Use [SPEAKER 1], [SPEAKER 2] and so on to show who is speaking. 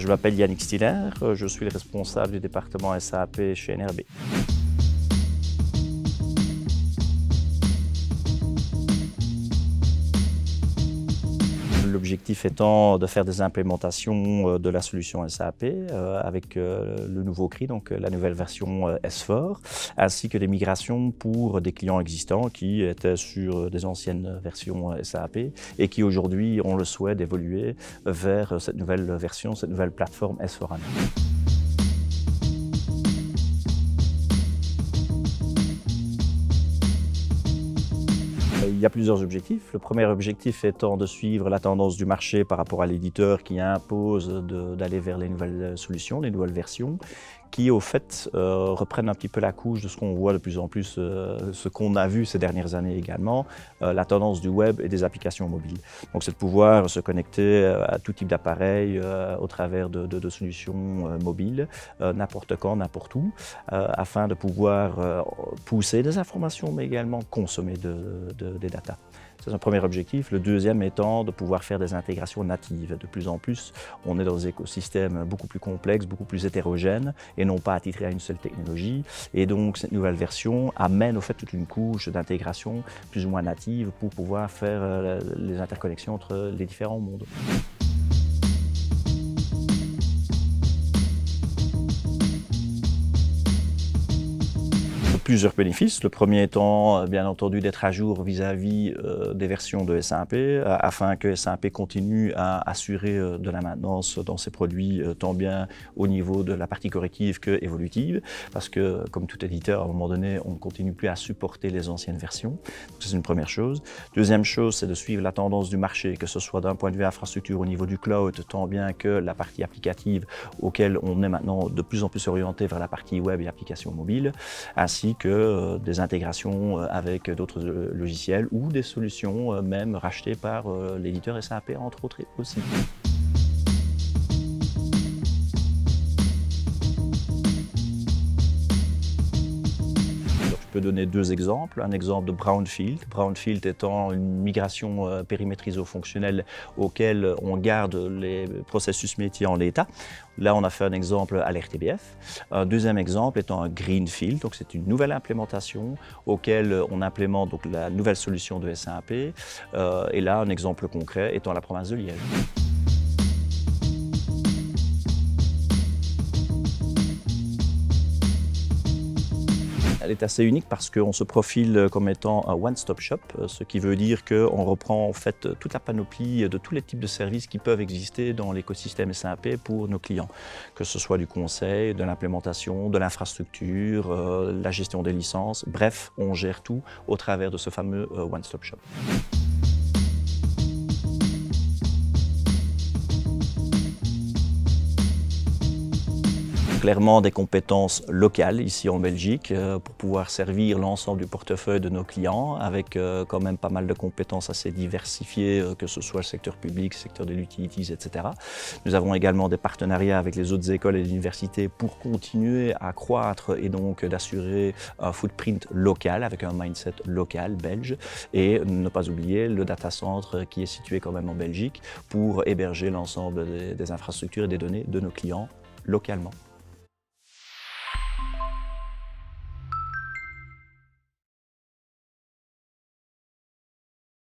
[SPEAKER 1] Je m'appelle Yannick Stiller, je suis le responsable du département SAP chez NRB. L'objectif étant de faire des implémentations de la solution SAP avec le nouveau CRI, donc la nouvelle version S4, ainsi que des migrations pour des clients existants qui étaient sur des anciennes versions SAP et qui aujourd'hui ont le souhait d'évoluer vers cette nouvelle version, cette nouvelle plateforme S4HANA. Il y a plusieurs objectifs. Le premier objectif étant de suivre la tendance du marché par rapport à l'éditeur qui impose d'aller vers les nouvelles solutions, les nouvelles versions, qui au fait reprennent un petit peu la couche de ce qu'on voit de plus en plus, ce qu'on a vu ces dernières années également, la tendance du web et des applications mobiles. Donc c'est de pouvoir se connecter à tout type d'appareil au travers de solutions mobiles, n'importe quand, n'importe où, afin de pouvoir pousser des informations mais également consommer des datas. C'est un premier objectif. Le deuxième étant de pouvoir faire des intégrations natives. De plus en plus, on est dans des écosystèmes beaucoup plus complexes, beaucoup plus hétérogènes et non pas attitrés à une seule technologie. Et donc, cette nouvelle version amène au fait toute une couche d'intégration plus ou moins native pour pouvoir faire les interconnexions entre les différents mondes. Plusieurs bénéfices. Le premier étant, bien entendu, d'être à jour vis-à-vis des versions de SAP, afin que SAP continue à assurer de la maintenance dans ses produits, tant bien au niveau de la partie corrective que évolutive, parce que, comme tout éditeur, à un moment donné, on ne continue plus à supporter les anciennes versions. Donc, c'est une première chose. Deuxième chose, c'est de suivre la tendance du marché, que ce soit d'un point de vue infrastructure au niveau du cloud, tant bien que la partie applicative, auquel on est maintenant de plus en plus orienté vers la partie web et applications mobiles, ainsi que des intégrations avec d'autres logiciels ou des solutions même rachetées par l'éditeur SAP entre autres aussi. Je peux donner deux exemples. Un exemple de Brownfield. Brownfield étant une migration périmétriso-fonctionnelle auquel on garde les processus métiers en l'état. Là, on a fait un exemple à l'RTBF. Un deuxième exemple étant un Greenfield, donc c'est une nouvelle implémentation auquel on implémente donc la nouvelle solution de SAP. Et là, un exemple concret étant la province de Liège. Elle est assez unique parce qu'on se profile comme étant un one-stop shop, ce qui veut dire qu'on reprend en fait toute la panoplie de tous les types de services qui peuvent exister dans l'écosystème SAP pour nos clients, que ce soit du conseil, de l'implémentation, de l'infrastructure, la gestion des licences, bref, on gère tout au travers de ce fameux one-stop shop. Clairement des compétences locales ici en Belgique pour pouvoir servir l'ensemble du portefeuille de nos clients avec quand même pas mal de compétences assez diversifiées, que ce soit le secteur public, le secteur de l'utilities, etc. Nous avons également des partenariats avec les autres écoles et les universités pour continuer à croître et donc d'assurer un footprint local avec un mindset local belge et ne pas oublier le data center qui est situé quand même en Belgique pour héberger l'ensemble des infrastructures et des données de nos clients localement.